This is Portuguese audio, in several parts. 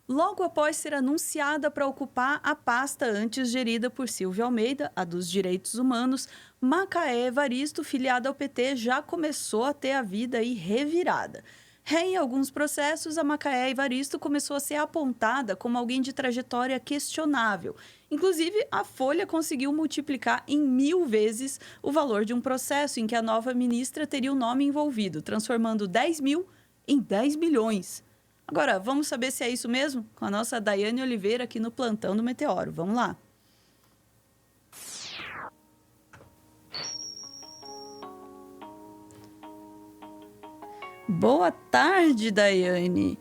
Logo após ser anunciada para ocupar a pasta antes gerida por Silvia Almeida, a dos direitos humanos, Macaé Evaristo, filiada ao PT, já começou a ter a vida aí revirada. Em alguns processos, a Macaé Evaristo começou a ser apontada como alguém de trajetória questionável. Inclusive, a Folha conseguiu multiplicar em 1.000 vezes o valor de um processo em que a nova ministra teria o nome envolvido, transformando 10 mil em 10 milhões. Agora, vamos saber se é isso mesmo? Com a nossa Daiane Oliveira aqui no Plantão do Meteoro. Vamos lá. Boa tarde, Daiane.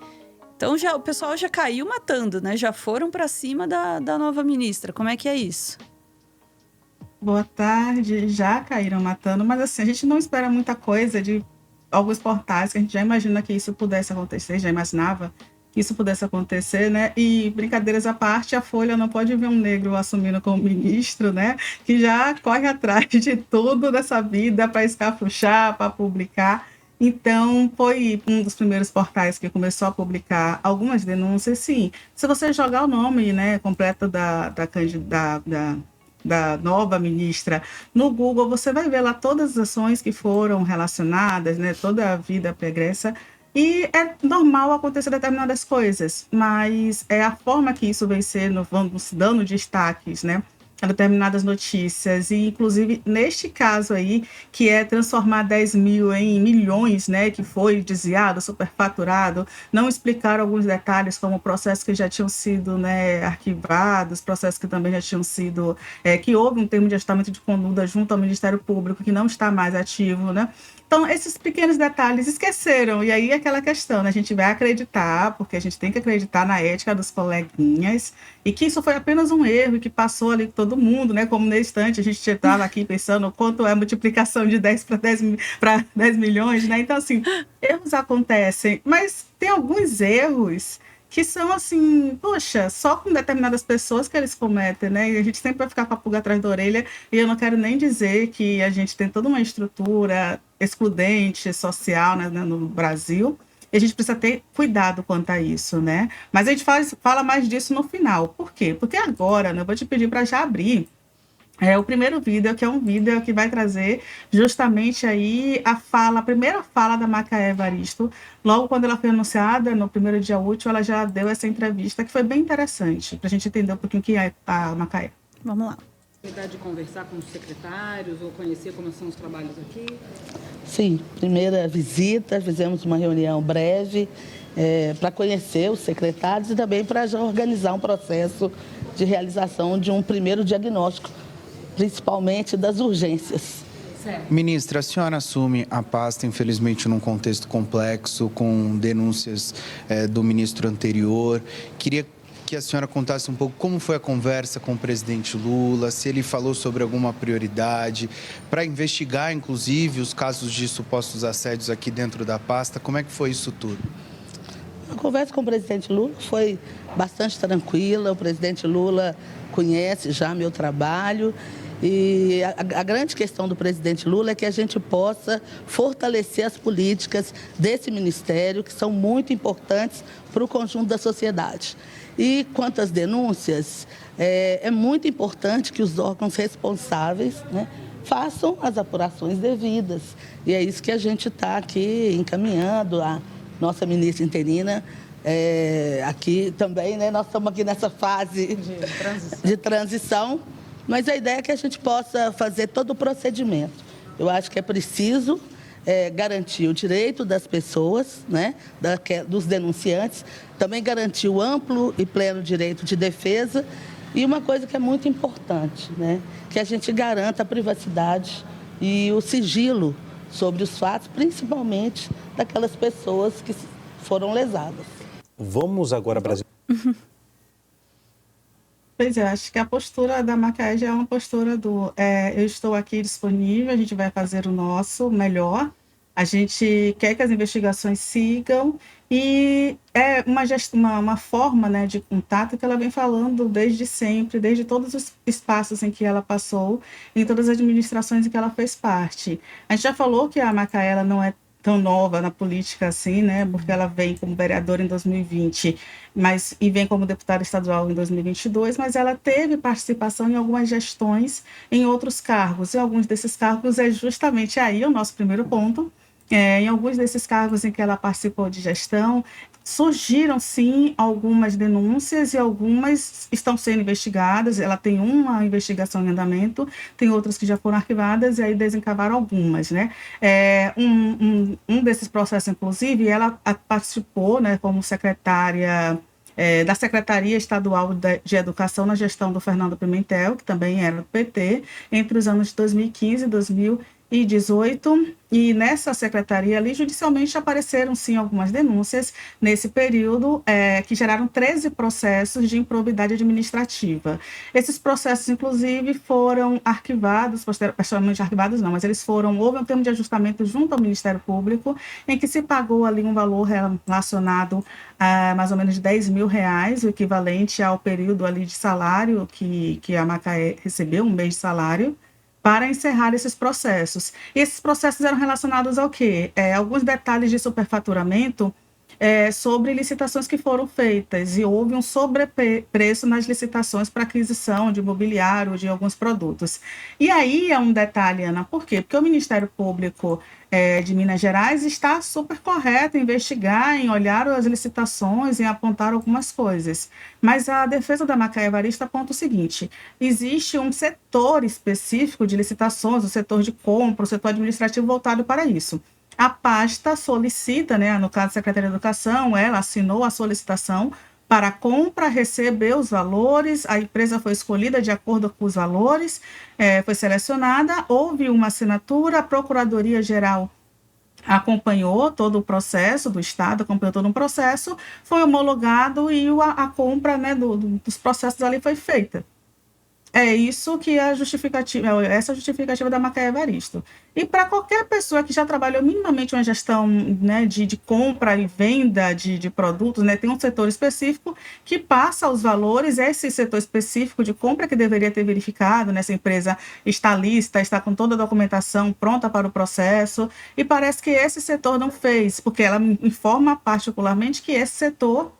Então, o pessoal já caiu matando, né? Já foram para cima da nova ministra. Como é que é isso? Boa tarde, já caíram matando, mas assim, a gente não espera muita coisa de alguns portais que a gente já imagina que isso pudesse acontecer, já imaginava que isso pudesse acontecer, né? E brincadeiras à parte, a Folha não pode ver um negro assumindo como ministro, né? Que já corre atrás de tudo dessa vida para escafuchar, para publicar. Então, foi um dos primeiros portais que começou a publicar algumas denúncias, sim. Se você jogar o nome, né, completo da nova ministra no Google, você vai ver lá todas as ações que foram relacionadas, né, toda a vida pregressa, e é normal acontecer determinadas coisas, mas é a forma que isso vem sendo, vamos dando destaques, né, a determinadas notícias, e inclusive neste caso aí, que é transformar 10 mil em milhões, né, que foi desviado, superfaturado, não explicaram alguns detalhes, como processos que já tinham sido, né, arquivados, processos que também já tinham sido, que houve um termo de ajustamento de conduta junto ao Ministério Público, que não está mais ativo, né? Então, esses pequenos detalhes esqueceram, e aí aquela questão, né? A gente vai acreditar, porque a gente tem que acreditar na ética dos coleguinhas, e que isso foi apenas um erro, e que passou ali com todo mundo, né? Como no instante a gente estava aqui pensando quanto é a multiplicação de 10 para 10 milhões, né? Então, assim, erros acontecem, mas tem alguns erros que são assim, poxa, só com determinadas pessoas que eles cometem, né? E a gente sempre vai ficar com a pulga atrás da orelha, e eu não quero nem dizer que a gente tem toda uma estrutura excludente social, né, no Brasil, e a gente precisa ter cuidado quanto a isso, né? Mas a gente fala mais disso no final. Por quê? Porque agora, né, eu vou te pedir para já abrir o primeiro vídeo, que é um vídeo que vai trazer justamente aí a primeira fala da Macaé Evaristo. Logo quando ela foi anunciada, no primeiro dia útil, ela já deu essa entrevista, que foi bem interessante, para a gente entender um pouquinho o que é a Macaé. Vamos lá. De conversar com os secretários ou conhecer como são os trabalhos aqui? Sim, primeira visita, fizemos uma reunião breve para conhecer os secretários e também para já organizar um processo de realização de um primeiro diagnóstico, principalmente das urgências. Ministra, a senhora assume a pasta, infelizmente, num contexto complexo, com denúncias do ministro anterior. Queria que a senhora contasse um pouco como foi a conversa com o presidente Lula, se ele falou sobre alguma prioridade, para investigar, inclusive, os casos de supostos assédios aqui dentro da pasta. Como é que foi isso tudo? A conversa com o presidente Lula foi bastante tranquila. O presidente Lula conhece já meu trabalho. E a grande questão do presidente Lula é que a gente possa fortalecer as políticas desse ministério, que são muito importantes para o conjunto da sociedade. E quanto às denúncias, é muito importante que os órgãos responsáveis, né, façam as apurações devidas. E é isso que a gente está aqui encaminhando. A nossa ministra interina aqui também, né? Nós estamos aqui nessa fase de transição, mas a ideia é que a gente possa fazer todo o procedimento. Eu acho que é preciso garantir o direito das pessoas, né, dos denunciantes, também garantir o amplo e pleno direito de defesa e uma coisa que é muito importante, né, que a gente garanta a privacidade e o sigilo sobre os fatos, principalmente daquelas pessoas que foram lesadas. Vamos agora, Brasil. Pois é, acho que a postura da Macaé já é uma postura eu estou aqui disponível, a gente vai fazer o nosso melhor, a gente quer que as investigações sigam, e é uma forma, né, de contato que ela vem falando desde sempre, desde todos os espaços em que ela passou, em todas as administrações em que ela fez parte. A gente já falou que a Macaé ela não é tão nova na política assim, né? Porque ela vem como vereadora em 2020, e vem como deputada estadual em 2022, mas ela teve participação em algumas gestões em outros cargos. E alguns desses cargos é justamente aí o nosso primeiro ponto. Em alguns desses cargos em que ela participou de gestão, surgiram sim algumas denúncias e algumas estão sendo investigadas. Ela tem uma investigação em andamento, tem outras que já foram arquivadas e aí desencavaram algumas, né? Um desses processos, inclusive, ela participou, né, como secretária da Secretaria Estadual de Educação na gestão do Fernando Pimentel, que também era do PT, entre os anos de 2015 e 2018, e nessa secretaria ali, judicialmente, apareceram, sim, algumas denúncias nesse período, que geraram 13 processos de improbidade administrativa. Esses processos, inclusive, foram arquivados, posteriormente arquivados não, mas houve um termo de ajustamento junto ao Ministério Público, em que se pagou ali um valor relacionado a mais ou menos R$ 10.000, o equivalente ao período ali de salário que a Macaé recebeu, um mês de salário, para encerrar esses processos. E esses processos eram relacionados ao quê? Alguns detalhes de superfaturamento sobre licitações que foram feitas, e houve um sobrepreço nas licitações para aquisição de imobiliário, de alguns produtos. E aí é um detalhe, Ana, por quê? Porque o Ministério Público de Minas Gerais está super correto em investigar, em olhar as licitações, em apontar algumas coisas. Mas a defesa da Macaé Evaristo aponta o seguinte: existe um setor específico de licitações, o setor de compra, o setor administrativo voltado para isso. A pasta solicita, né, no caso da Secretaria de Educação, ela assinou a solicitação para a compra, receber os valores, a empresa foi escolhida de acordo com os valores, foi selecionada, houve uma assinatura, a Procuradoria-Geral acompanhou todo o processo do Estado, acompanhou todo um processo, foi homologado e a compra, né, dos processos ali foi feita. É isso que é a justificativa, essa é a justificativa da Macaé Evaristo. E para qualquer pessoa que já trabalhou minimamente uma gestão, né, de compra e venda de produtos, né, tem um setor específico que passa os valores, esse setor específico de compra que deveria ter verificado, né, essa empresa está lista, está com toda a documentação pronta para o processo, e parece que esse setor não fez, porque ela informa particularmente que esse setor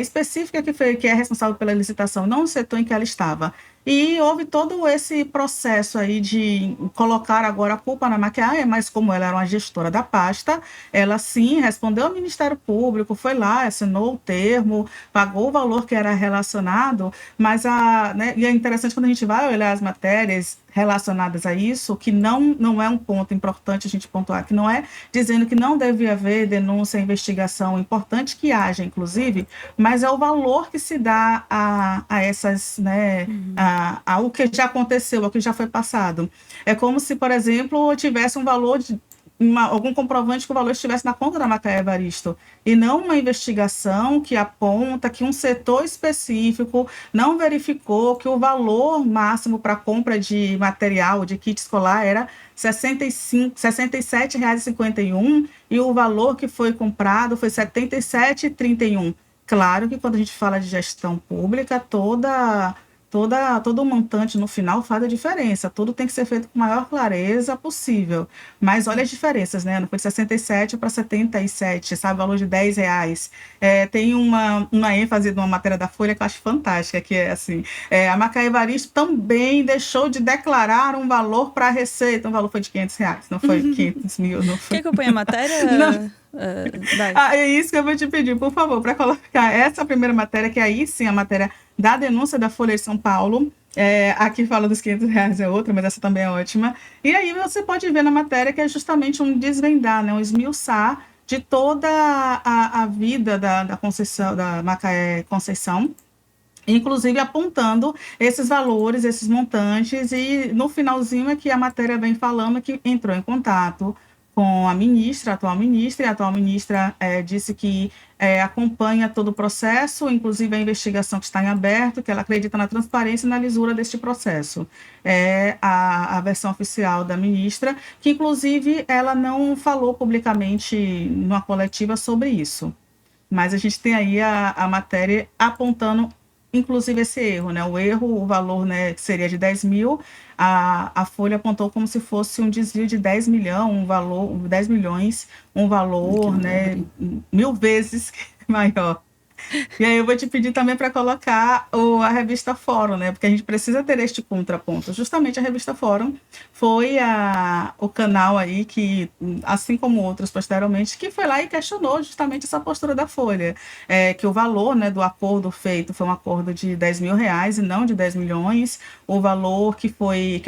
específica que é responsável pela licitação, não o setor em que ela estava. E houve todo esse processo aí de colocar agora a culpa na Macaé, mas como ela era uma gestora da pasta, ela sim respondeu ao Ministério Público, foi lá, assinou o termo, pagou o valor que era relacionado, mas né, e é interessante quando a gente vai olhar as matérias relacionadas a isso, que não é um ponto importante a gente pontuar, que não é dizendo que não deve haver denúncia, investigação, importante que haja, inclusive, mas é o valor que se dá a essas, né, ao que já aconteceu, ao que já foi passado. É como se, por exemplo, tivesse um valor algum comprovante que o valor estivesse na conta da Macaé Evaristo, e não uma investigação que aponta que um setor específico não verificou que o valor máximo para compra de material, de kit escolar, era R$ 67,51 e o valor que foi comprado foi R$ 77,31. Claro que quando a gente fala de gestão pública, todo montante no final faz a diferença, tudo tem que ser feito com a maior clareza possível, mas olha as diferenças, né? Não foi de 67 para 77, sabe, o valor de R$ 10. Tem uma ênfase de uma matéria da Folha que eu acho fantástica, que é assim, a Macaé Evaristo também deixou de declarar um valor para a Receita, o valor foi de R$ 500, não foi 500 mil, não foi. Quer que eu ponha a matéria? Não. Vai. É isso que eu vou te pedir, por favor, para colocar essa primeira matéria, que aí sim a matéria da denúncia da Folha de São Paulo. Aqui fala dos R$ 500, é outra, mas essa também é ótima. E aí você pode ver na matéria que é justamente um desvendar, né, um esmiuçar de toda a vida da Conceição, da Macaé Conceição, inclusive apontando esses valores, esses montantes, e no finalzinho é que a matéria vem falando que entrou em contato com a atual ministra, e a atual ministra disse que acompanha todo o processo, inclusive a investigação que está em aberto, que ela acredita na transparência e na lisura deste processo. É a versão oficial da ministra, que inclusive ela não falou publicamente numa coletiva sobre isso. Mas a gente tem aí a matéria apontando inclusive esse erro, né? O valor, né, que seria de 10 mil, a Folha apontou como se fosse um desvio de 10 milhão, 10 milhões, um Que valor, não deve né, abrir. 1000 vezes maior. E aí eu vou te pedir também para colocar a revista Fórum, né? Porque a gente precisa ter este contraponto. Justamente a revista Fórum foi o canal aí que, assim como outros posteriormente, que foi lá e questionou justamente essa postura da Folha, que o valor, né, do acordo feito foi um acordo de 10 mil reais e não de 10 milhões, o valor que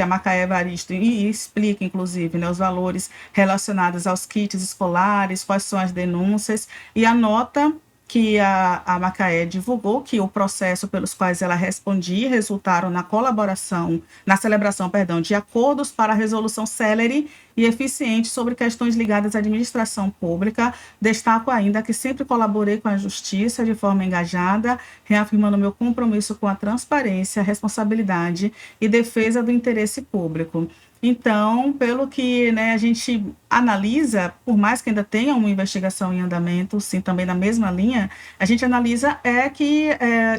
a Macaé Evaristo, e explica inclusive, né, os valores relacionados aos kits escolares, quais são as denúncias, e a nota que a Macaé divulgou que o processo pelos quais ela respondia resultaram na celebração, perdão, de acordos para a resolução célere e eficiente sobre questões ligadas à administração pública. Destaco ainda que sempre colaborei com a Justiça de forma engajada, reafirmando meu compromisso com a transparência, responsabilidade e defesa do interesse público. Então, pelo que, né, a gente analisa, por mais que ainda tenha uma investigação em andamento, sim, também na mesma linha, a gente analisa que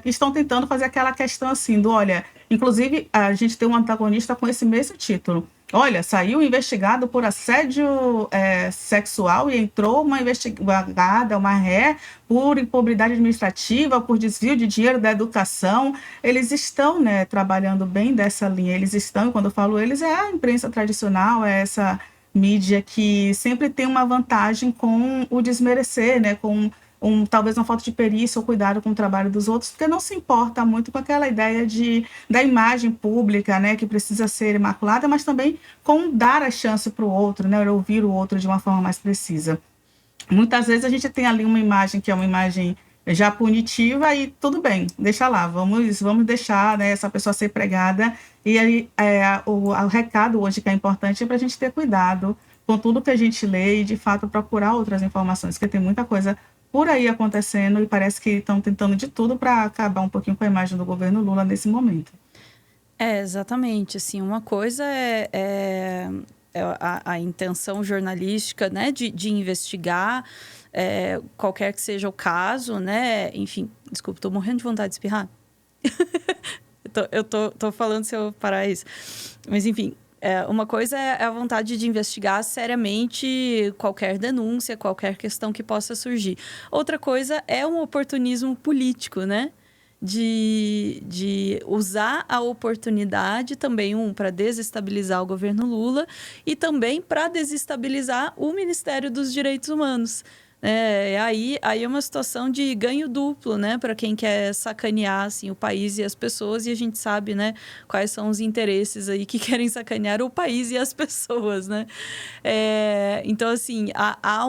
estão tentando fazer aquela questão assim, olha, inclusive a gente tem um antagonista com esse mesmo título. Olha, saiu investigado por assédio sexual e entrou uma investigada, uma ré, por improbidade administrativa, por desvio de dinheiro da educação. Eles estão, né, trabalhando bem dessa linha. Eles estão, e quando eu falo eles, é a imprensa tradicional, é essa mídia que sempre tem uma vantagem com o desmerecer, né, com talvez uma falta de perícia ou cuidado com o trabalho dos outros, porque não se importa muito com aquela ideia da imagem pública, né, que precisa ser imaculada, mas também com dar a chance para o outro, né, ouvir o outro de uma forma mais precisa. Muitas vezes a gente tem ali uma imagem que é uma imagem já punitiva e tudo bem, deixa lá, vamos deixar, né, essa pessoa ser pregada. E aí o recado hoje que é importante é para a gente ter cuidado com tudo que a gente lê e, de fato, procurar outras informações, porque tem muita coisa por aí acontecendo e parece que estão tentando de tudo para acabar um pouquinho com a imagem do governo Lula nesse momento. Exatamente. Assim, uma coisa é a intenção jornalística, né, de investigar qualquer que seja o caso, né? Enfim, desculpa, estou morrendo de vontade de espirrar. eu tô falando se eu parar isso. Mas, enfim, uma coisa é a vontade de investigar seriamente qualquer denúncia, qualquer questão que possa surgir. Outra coisa é um oportunismo político, né? De usar a oportunidade também, para desestabilizar o governo Lula e também para desestabilizar o Ministério dos Direitos Humanos. Aí é uma situação de ganho duplo, né, para quem quer sacanear assim, o país e as pessoas, e a gente sabe, né, quais são os interesses aí que querem sacanear o país e as pessoas, né? Então, assim, há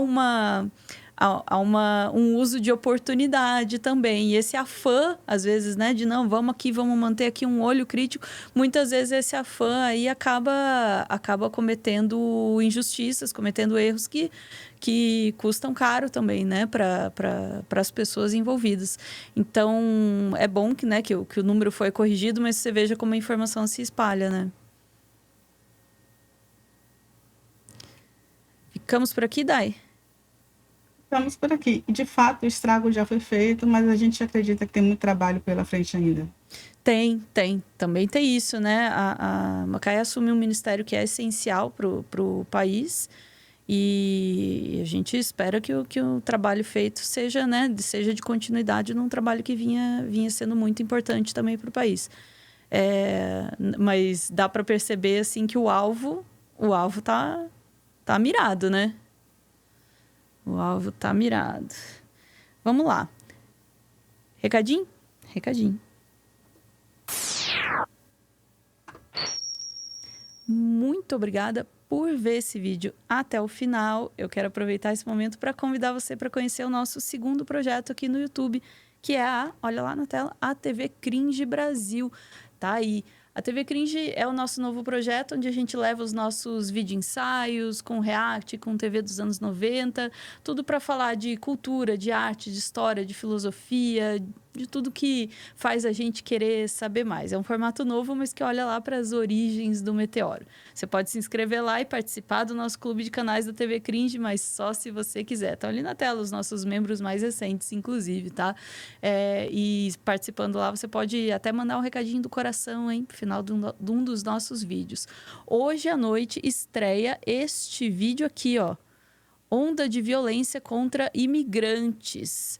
um uso de oportunidade também. E esse afã, às vezes, né, de não, vamos manter aqui um olho crítico. Muitas vezes esse afã aí acaba cometendo injustiças, cometendo erros que custam caro também, né, para as pessoas envolvidas. Então, é bom que, né, que o número foi corrigido, mas você veja como a informação se espalha, né? Ficamos por aqui, Dai? Estamos por aqui. E, de fato, o estrago já foi feito, mas a gente acredita que tem muito trabalho pela frente ainda. Tem. Também tem isso, né? A Macaé assumiu um ministério que é essencial para o país e a gente espera que o trabalho feito seja, né, seja de continuidade num trabalho que vinha sendo muito importante também para o país. Mas dá para perceber, assim, que o alvo tá mirado, né? O alvo tá mirado. Vamos lá. Recadinho? Recadinho. Muito obrigada por ver esse vídeo até o final. Eu quero aproveitar esse momento para convidar você para conhecer o nosso segundo projeto aqui no YouTube, que é olha lá na tela, a TV Cringe Brasil. Tá aí. A TV Cringe é o nosso novo projeto, onde a gente leva os nossos vídeo ensaios, com react, com TV dos anos 90, tudo para falar de cultura, de arte, de história, de filosofia, de tudo que faz a gente querer saber mais. É um formato novo, mas que olha lá para as origens do meteoro. Você pode se inscrever lá e participar do nosso clube de canais da TV Cringe, mas só se você quiser. Estão ali na tela os nossos membros mais recentes, inclusive, tá? E participando lá, você pode até mandar um recadinho do coração, hein? Pro final de um dos nossos vídeos. Hoje à noite estreia este vídeo aqui, ó. Onda de violência contra imigrantes.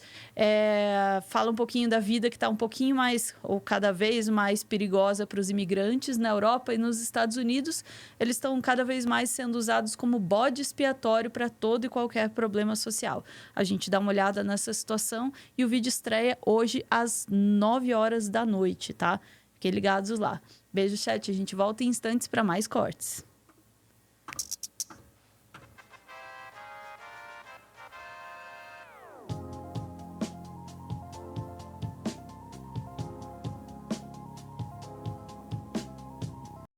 Fala um pouquinho da vida que está um pouquinho mais, ou cada vez mais perigosa para os imigrantes na Europa e nos Estados Unidos. Eles estão cada vez mais sendo usados como bode expiatório para todo e qualquer problema social. A gente dá uma olhada nessa situação e o vídeo estreia hoje às 9 horas da noite, tá? Fiquem ligados lá. Beijo, chat. A gente volta em instantes para mais cortes.